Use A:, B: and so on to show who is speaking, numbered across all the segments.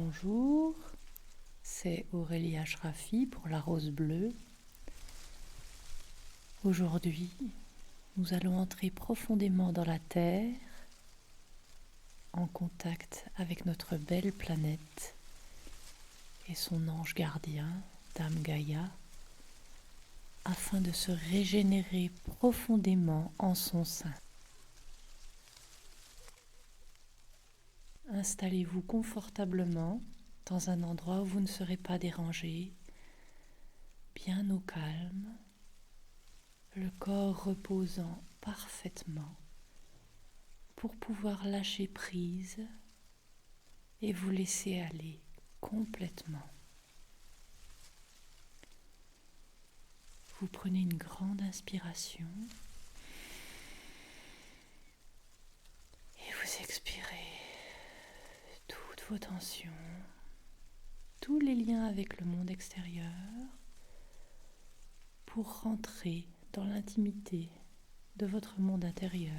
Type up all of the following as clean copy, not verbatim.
A: Bonjour, c'est Aurélie Ashrafi pour la Rose Bleue. Aujourd'hui, nous allons entrer profondément dans la Terre, en contact avec notre belle planète et son ange gardien, Dame Gaïa, afin de se régénérer profondément en son sein. Installez-vous confortablement dans un endroit où vous ne serez pas dérangé, bien au calme, le corps reposant parfaitement pour pouvoir lâcher prise et vous laisser aller complètement. Vous prenez une grande inspiration et vous expirez toutes vos tensions, tous les liens avec le monde extérieur pour rentrer dans l'intimité de votre monde intérieur.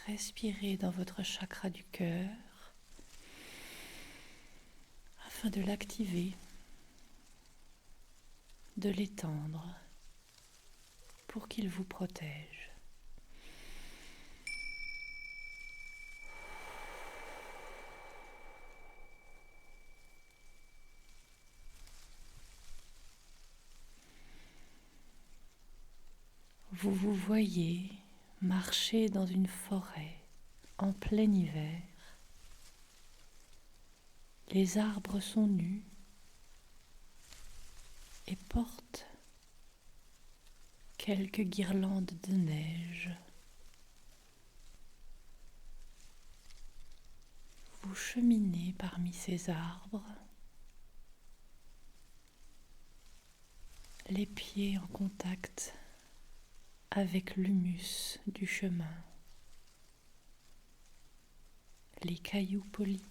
A: Respirez dans votre chakra du cœur afin de l'activer, de l'étendre pour qu'il vous protège. Vous vous voyez marcher dans une forêt en plein hiver. Les arbres sont nus et portent quelques guirlandes de neige. Vous cheminez parmi ces arbres, les pieds en contact avec l'humus du chemin, les cailloux polis.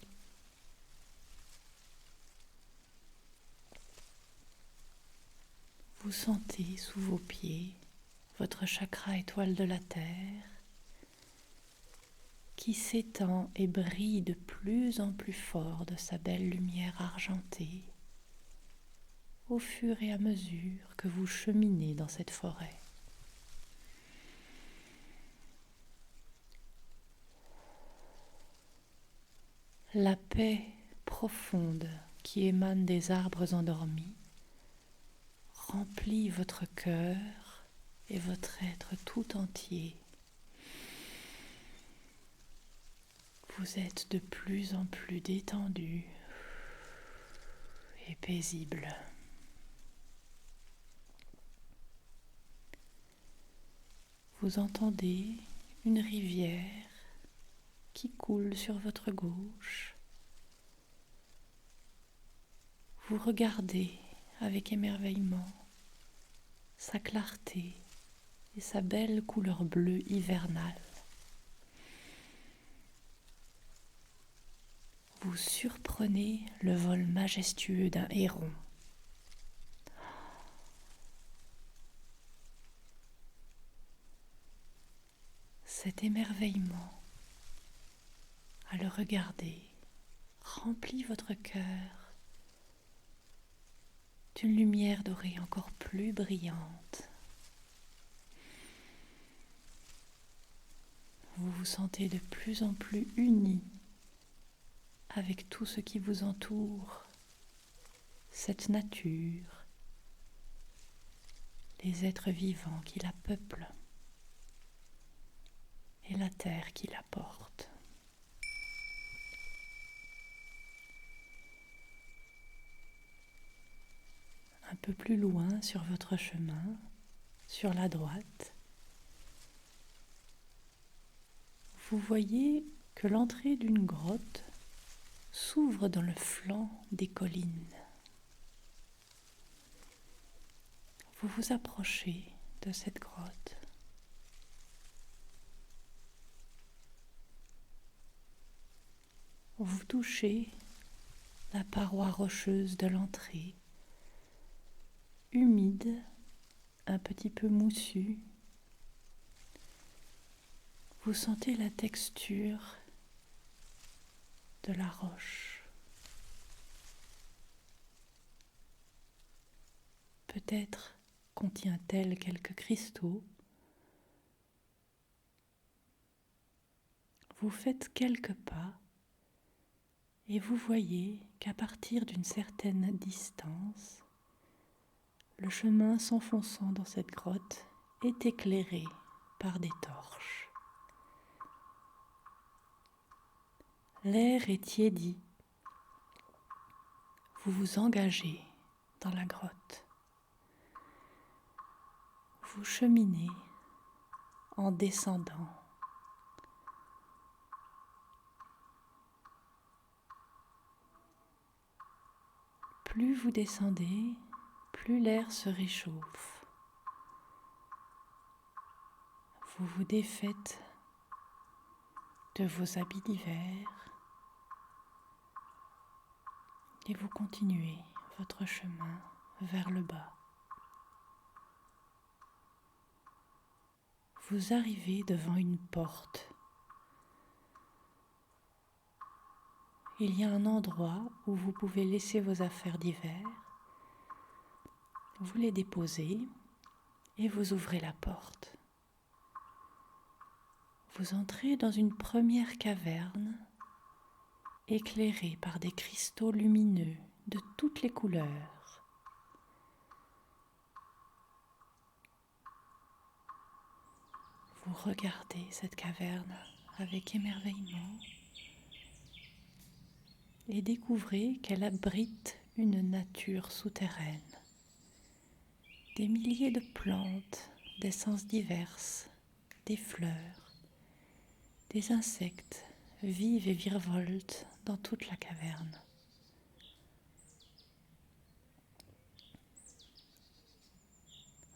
A: Vous sentez sous vos pieds votre chakra étoile de la terre qui s'étend et brille de plus en plus fort de sa belle lumière argentée au fur et à mesure que vous cheminez dans cette forêt. La paix profonde qui émane des arbres endormis remplit votre cœur et votre être tout entier. Vous êtes de plus en plus détendu et paisible. Vous entendez une rivière qui coule sur votre gauche. Vous regardez avec émerveillement sa clarté et sa belle couleur bleue hivernale. Vous surprenez le vol majestueux d'un héron. Cet émerveillement à le regarder remplit votre cœur d'une lumière dorée encore plus brillante. Vous vous sentez de plus en plus uni avec tout ce qui vous entoure, cette nature, les êtres vivants qui la peuplent et la terre qui la porte. Un peu plus loin sur votre chemin, sur la droite, vous voyez que l'entrée d'une grotte s'ouvre dans le flanc des collines. Vous vous approchez de cette grotte. Vous touchez la paroi rocheuse de l'entrée, humide un petit peu moussu. Vous sentez la texture de la roche. Peut-être contient-elle quelques cristaux. Vous faites quelques pas et vous voyez qu'à partir d'une certaine distance, le chemin s'enfonçant dans cette grotte est éclairé par des torches. L'air est tiédi. Vous vous engagez dans la grotte. Vous cheminez en descendant. Plus vous descendez, plus l'air se réchauffe. Vous vous défaites de vos habits d'hiver et vous continuez votre chemin vers le bas. Vous arrivez devant une porte. Il y a un endroit où vous pouvez laisser vos affaires d'hiver. Vous les déposez et vous ouvrez la porte. Vous entrez dans une première caverne éclairée par des cristaux lumineux de toutes les couleurs. Vous regardez cette caverne avec émerveillement et découvrez qu'elle abrite une nature souterraine. Des milliers de plantes, d'essences diverses, des fleurs, des insectes vivent et virevoltent dans toute la caverne.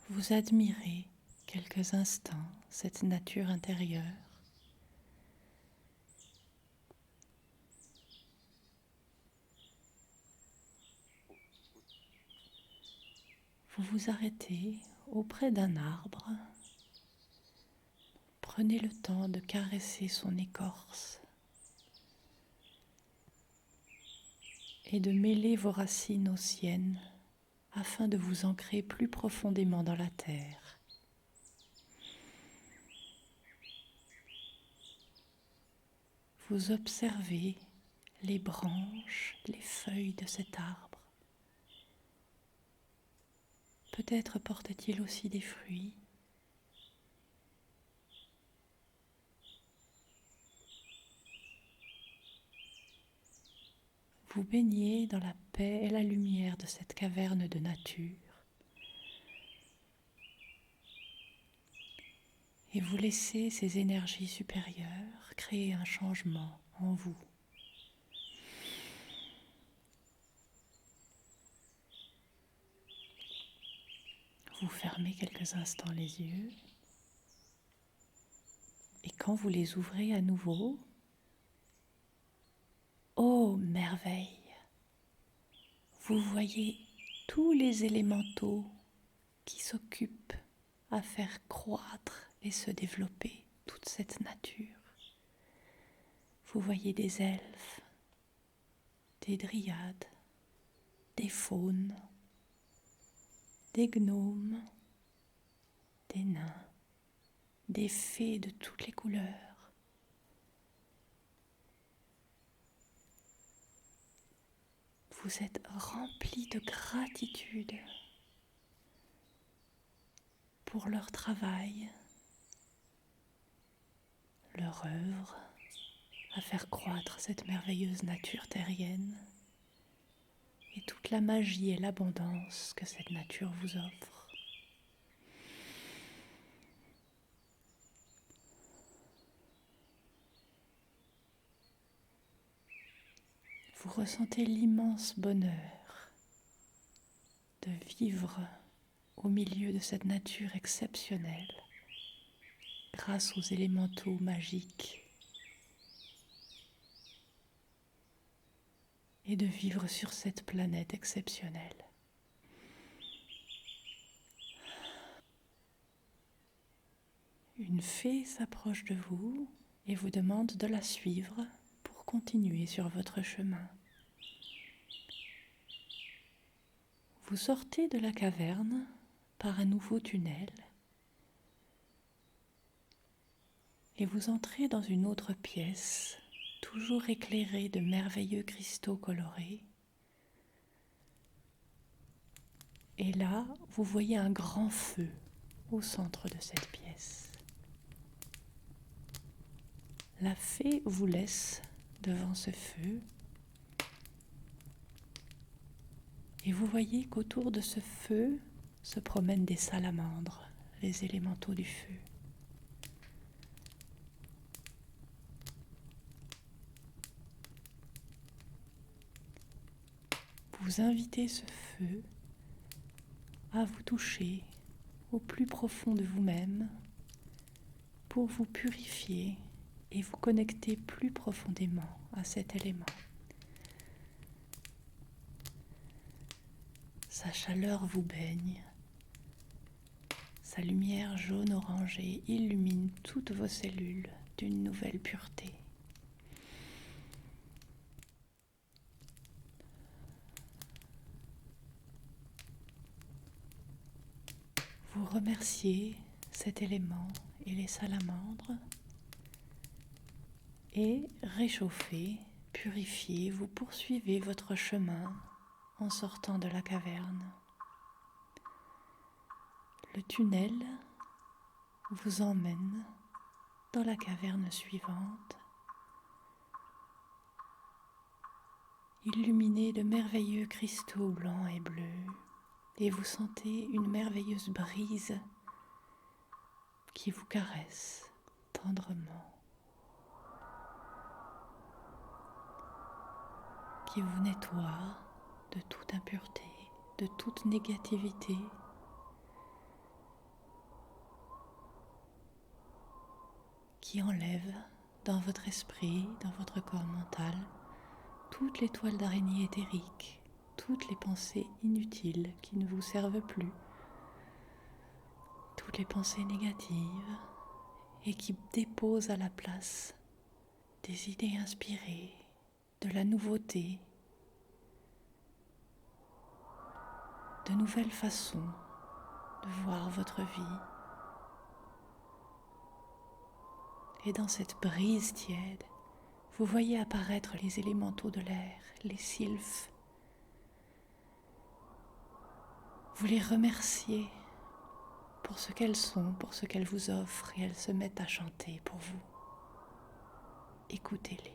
A: Vous admirez quelques instants cette nature intérieure. Vous vous arrêtez auprès d'un arbre. Prenez le temps de caresser son écorce et de mêler vos racines aux siennes afin de vous ancrer plus profondément dans la terre. Vous observez les branches, les feuilles de cet arbre. Peut-être porte-t-il aussi des fruits. Vous baignez dans la paix et la lumière de cette caverne de nature et vous laissez ces énergies supérieures créer un changement en vous. Vous fermez quelques instants les yeux et quand vous les ouvrez à nouveau, oh merveille! Vous voyez tous les élémentaux qui s'occupent à faire croître et se développer toute cette nature. Vous voyez des elfes, des dryades, des faunes, des gnomes, des nains, des fées de toutes les couleurs. Vous êtes remplis de gratitude pour leur travail, leur œuvre à faire croître cette merveilleuse nature terrienne et toute la magie et l'abondance que cette nature vous offre. Vous ressentez l'immense bonheur de vivre au milieu de cette nature exceptionnelle grâce aux élémentaux magiques et de vivre sur cette planète exceptionnelle. une fée s'approche de vous et vous demande de la suivre pour continuer sur votre chemin. Vous sortez de la caverne par un nouveau tunnel et vous entrez dans une autre pièce, toujours éclairée de merveilleux cristaux colorés. Et là, vous voyez un grand feu au centre de cette pièce. La fée vous laisse devant ce feu et vous voyez qu'autour de ce feu se promènent des salamandres, les élémentaux du feu. Vous invitez ce feu à vous toucher au plus profond de vous-même pour vous purifier et vous connecter plus profondément à cet élément. Sa chaleur vous baigne, sa lumière jaune-orangée illumine toutes vos cellules d'une nouvelle pureté. Vous remerciez cet élément et les salamandres et réchauffez, purifiez, vous poursuivez votre chemin en sortant de la caverne. Le tunnel vous emmène dans la caverne suivante, illuminée de merveilleux cristaux blancs et bleus, et vous sentez une merveilleuse brise qui vous caresse tendrement, qui vous nettoie de toute impureté, de toute négativité, qui enlève dans votre esprit, dans votre corps mental, toutes les toiles d'araignée éthériques, toutes les pensées inutiles qui ne vous servent plus, toutes les pensées négatives et qui déposent à la place des idées inspirées, de la nouveauté, de nouvelles façons de voir votre vie. Et dans cette brise tiède, vous voyez apparaître les élémentaux de l'air, les sylphes. Vous les remerciez pour ce qu'elles sont, pour ce qu'elles vous offrent, et elles se mettent à chanter pour vous. Écoutez-les.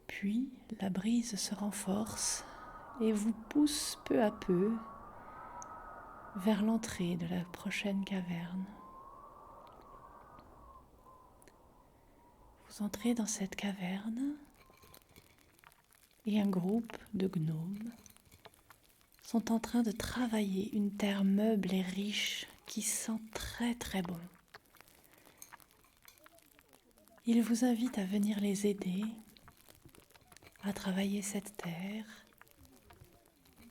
A: Puis la brise se renforce et vous pousse peu à peu vers l'entrée de la prochaine caverne. Vous entrez dans cette caverne et un groupe de gnomes sont en train de travailler une terre meuble et riche qui sent très très bon. Ils vous invitent à venir les aider à travailler cette terre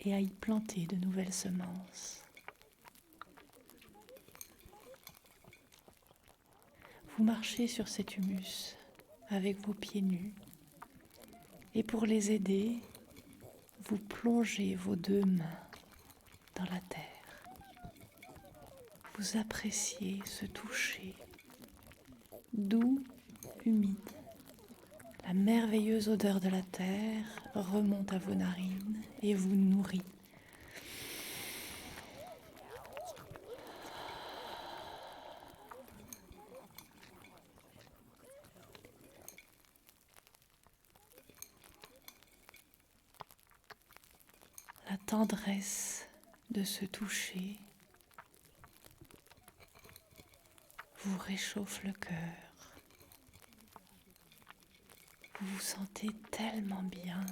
A: et à y planter de nouvelles semences. Vous marchez sur cet humus avec vos pieds nus et pour les aider, vous plongez vos deux mains dans la terre. Vous appréciez ce toucher doux, humide. La merveilleuse odeur de la terre remonte à vos narines et vous nourrit. La tendresse de ce toucher vous réchauffe le cœur. Vous vous sentez tellement bien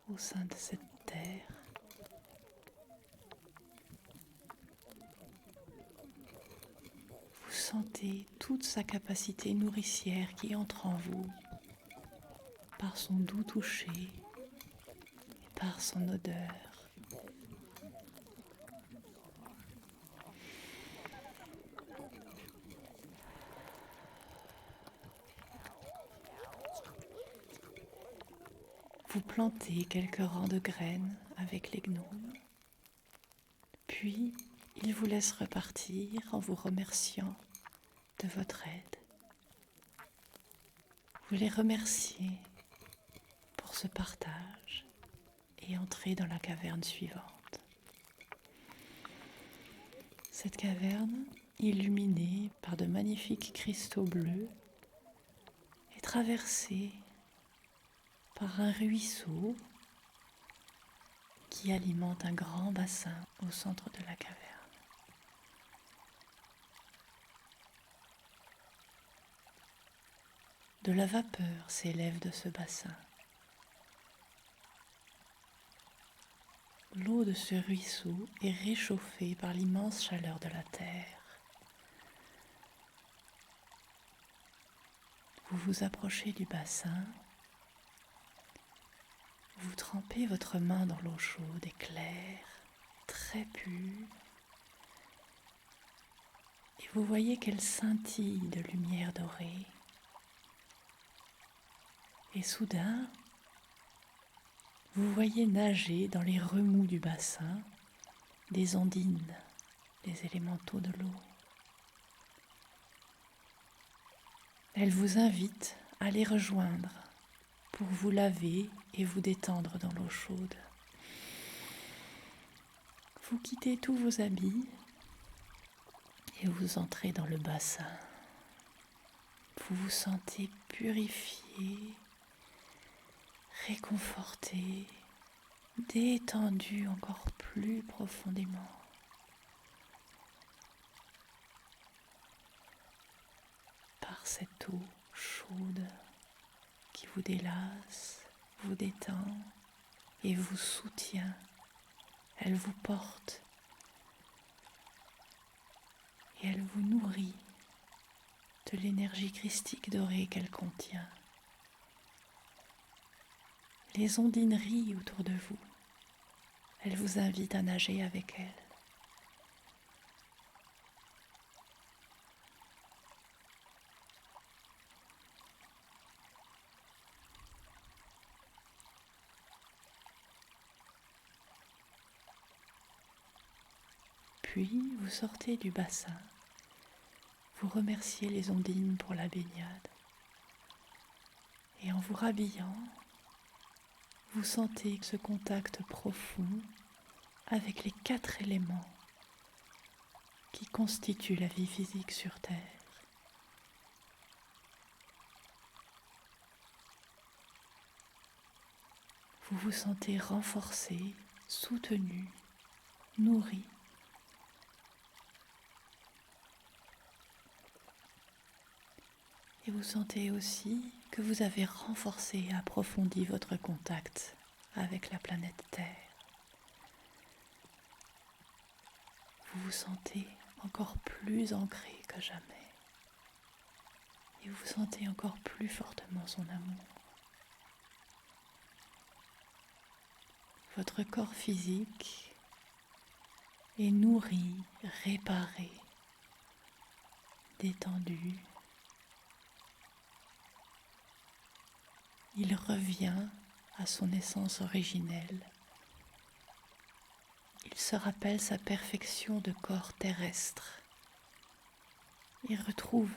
A: au sein de cette terre. Vous sentez toute sa capacité nourricière qui entre en vous. par son doux toucher et par son odeur. Vous plantez quelques rangs de graines avec les gnomes, puis ils vous laissent repartir en vous remerciant de votre aide. Vous les remerciez pour ce partage et entrez dans la caverne suivante. Cette caverne, illuminée par de magnifiques cristaux bleus, est traversée par un ruisseau qui alimente un grand bassin au centre de la caverne. De la vapeur s'élève de ce bassin. L'eau de ce ruisseau est réchauffée par l'immense chaleur de la terre. Vous vous approchez du bassin, vous trempez votre main dans l'eau chaude et claire, très pure, et vous voyez qu'elle scintille de lumière dorée. Et soudain, vous voyez nager dans les remous du bassin des ondines, les élémentaux de l'eau. Elles vous invitent à les rejoindre pour vous laver et vous détendre dans l'eau chaude. Vous quittez tous vos habits et vous entrez dans le bassin. Vous vous sentez purifié, réconforté, détendu encore plus profondément. Par cette eau chaude qui vous délasse, vous détend et vous soutient. Elle vous porte et elle vous nourrit de l'énergie christique dorée qu'elle contient. Les ondines rient autour de vous. Elles vous invitent à nager avec elles. Puis vous sortez du bassin. Vous remerciez les ondines pour la baignade. Et en vous rhabillant, vous sentez ce contact profond avec les 4 éléments qui constituent la vie physique sur Terre. Vous vous sentez renforcé, soutenu, nourri. Et vous sentez aussi que vous avez renforcé et approfondi votre contact avec la planète Terre. Vous vous sentez encore plus ancré que jamais. Et vous sentez encore plus fortement son amour. Votre corps physique est nourri, réparé, détendu. Il revient à son essence originelle. Il se rappelle sa perfection de corps terrestre. Il retrouve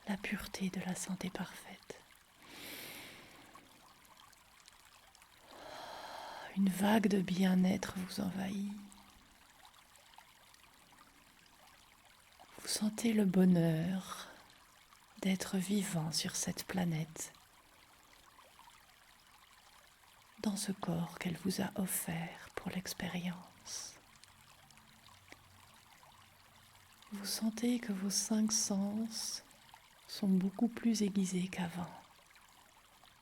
A: la pureté de la santé parfaite. Une vague de bien-être vous envahit. Vous sentez le bonheur d'être vivant sur cette planète, dans ce corps qu'elle vous a offert pour l'expérience. Vous sentez que vos 5 sens sont beaucoup plus aiguisés qu'avant.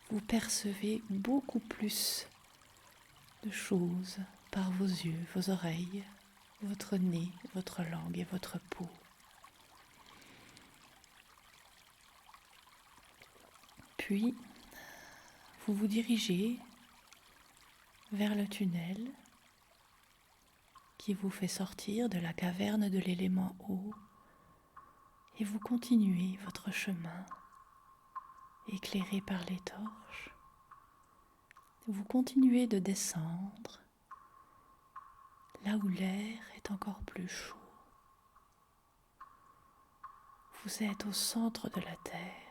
A: Vous percevez beaucoup plus de choses par vos yeux, vos oreilles, votre nez, votre langue et votre peau. Puis, vous vous dirigez vers le tunnel qui vous fait sortir de la caverne de l'élément eau et vous continuez votre chemin éclairé par les torches. Vous continuez de descendre là où l'air est encore plus chaud. Vous êtes au centre de la Terre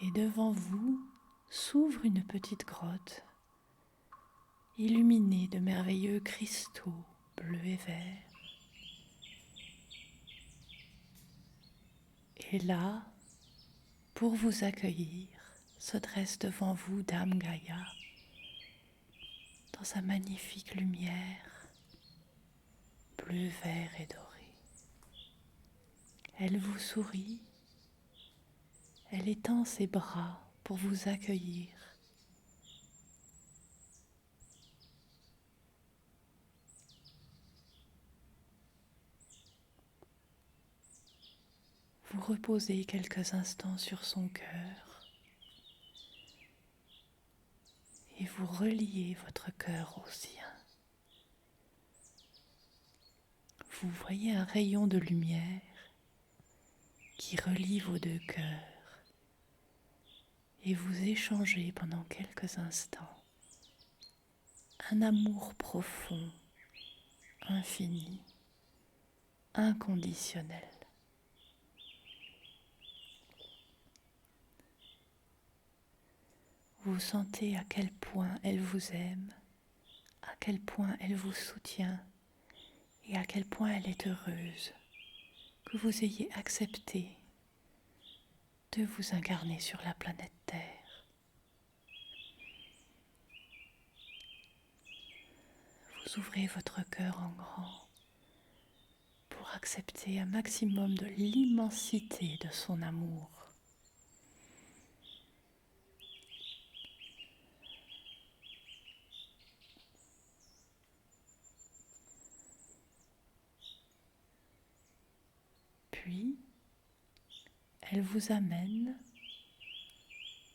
A: et devant vous s'ouvre une petite grotte illuminée de merveilleux cristaux bleus et verts. Et là, pour vous accueillir, se dresse devant vous Dame Gaïa dans sa magnifique lumière bleu, vert et doré. Elle vous sourit, elle étend ses bras pour vous accueillir. Vous reposez quelques instants sur son cœur et vous reliez votre cœur au sien. Vous voyez un rayon de lumière qui relie vos deux cœurs et vous échangez pendant quelques instants un amour profond, infini, inconditionnel. Vous sentez à quel point elle vous aime, à quel point elle vous soutient et à quel point elle est heureuse que vous ayez accepté de vous incarner sur la planète Terre. Vous ouvrez votre cœur en grand pour accepter un maximum de l'immensité de son amour. Puis, elle vous amène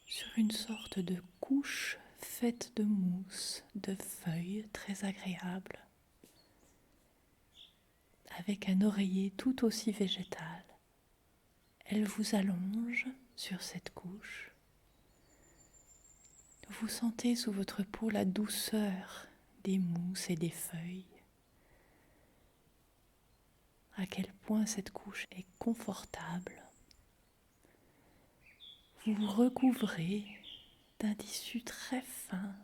A: sur une sorte de couche faite de mousse, de feuilles très agréable, avec un oreiller tout aussi végétal. Elle vous allonge sur cette couche. Vous sentez sous votre peau la douceur des mousses et des feuilles. À quel point cette couche est confortable. Vous vous recouvrez d'un tissu très fin,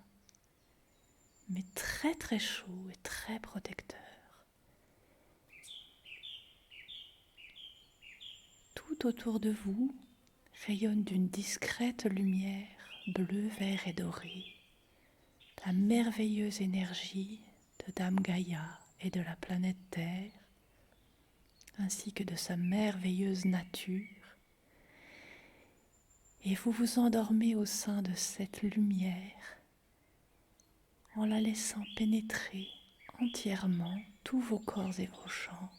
A: mais très très chaud et très protecteur. Tout autour de vous rayonne d'une discrète lumière bleue, vert et dorée, la merveilleuse énergie de Dame Gaïa et de la planète Terre, ainsi que de sa merveilleuse nature. Et vous vous endormez au sein de cette lumière en la laissant pénétrer entièrement tous vos corps et vos champs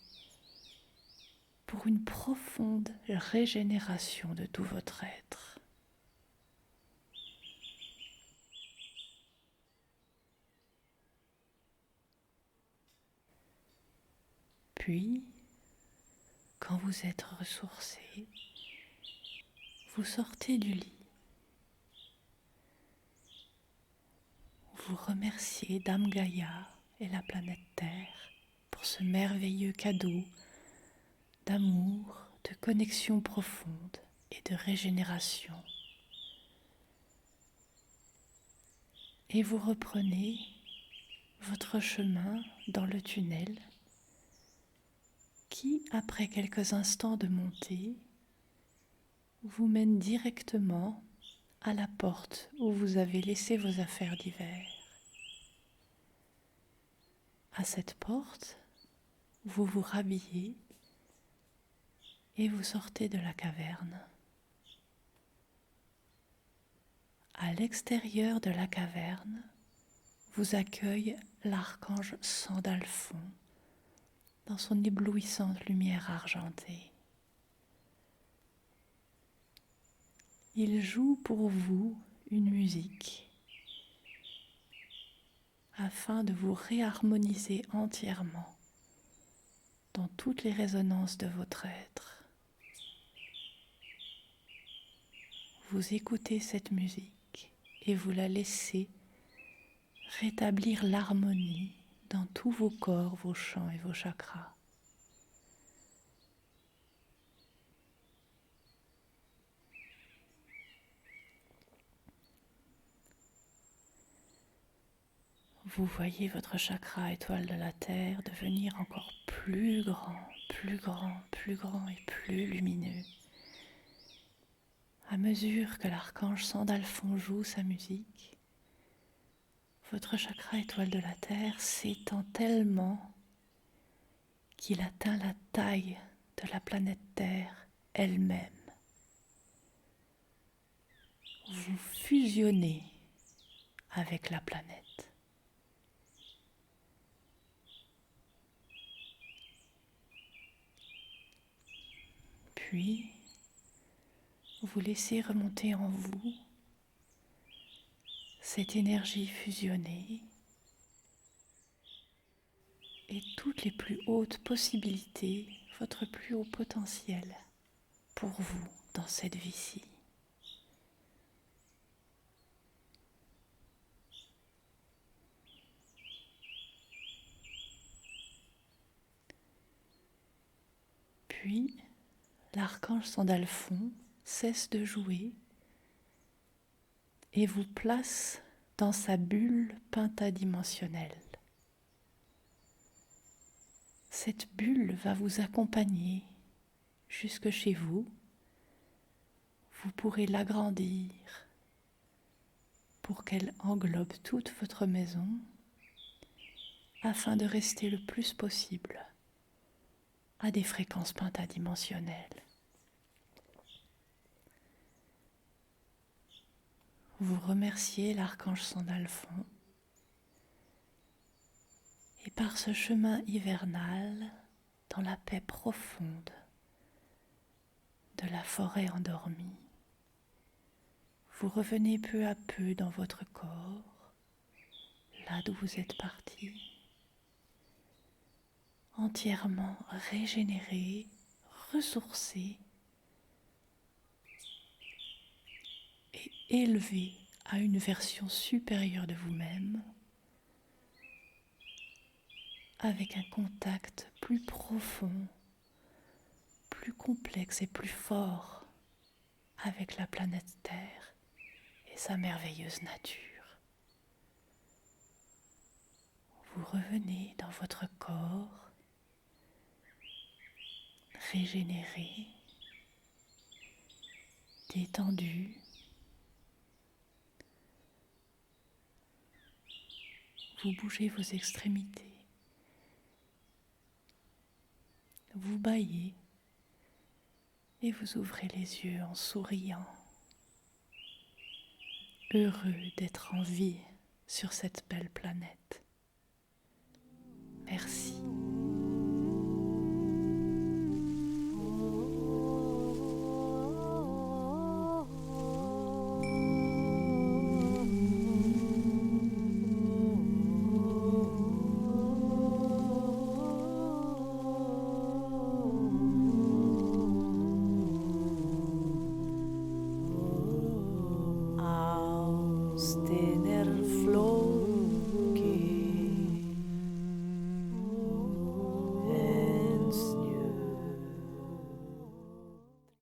A: pour une profonde régénération de tout votre être. Puis, quand vous êtes ressourcé, vous sortez du lit. Vous remerciez Dame Gaïa et la planète Terre pour ce merveilleux cadeau d'amour, de connexion profonde et de régénération. Et vous reprenez votre chemin dans le tunnel qui, après quelques instants de montée, vous mène directement à la porte où vous avez laissé vos affaires d'hiver. À cette porte, vous vous rhabillez et vous sortez de la caverne. À l'extérieur de la caverne, vous accueille l'archange Sandalphon dans son éblouissante lumière argentée. il joue pour vous une musique afin de vous réharmoniser entièrement dans toutes les résonances de votre être. Vous écoutez cette musique et vous la laissez rétablir l'harmonie dans tous vos corps, vos champs et vos chakras. Vous voyez votre chakra étoile de la Terre devenir encore plus grand, plus grand, plus grand et plus lumineux. À mesure que l'archange Sandalphon joue sa musique, votre chakra étoile de la Terre s'étend tellement qu'il atteint la taille de la planète Terre elle-même. Vous fusionnez avec la planète. Puis, vous laissez remonter en vous cette énergie fusionnée et toutes les plus hautes possibilités, votre plus haut potentiel pour vous dans cette vie-ci. Puis, l'archange Sandalphon cesse de jouer et vous place dans sa bulle pentadimensionnelle. Cette bulle va vous accompagner jusque chez vous. Vous pourrez l'agrandir pour qu'elle englobe toute votre maison afin de rester le plus possible à des fréquences pentadimensionnelles. Vous remerciez l'archange Sandalphon et par ce chemin hivernal, dans la paix profonde de la forêt endormie, vous revenez peu à peu dans votre corps, là d'où vous êtes parti, entièrement régénéré, ressourcé et élevé à une version supérieure de vous-même, avec un contact plus profond, plus complexe et plus fort avec la planète Terre et sa merveilleuse nature. Vous revenez dans votre corps, régénéré, détendu. Vous bougez vos extrémités. Vous bâillez et vous ouvrez les yeux en souriant, heureux d'être en vie sur cette belle planète. Merci.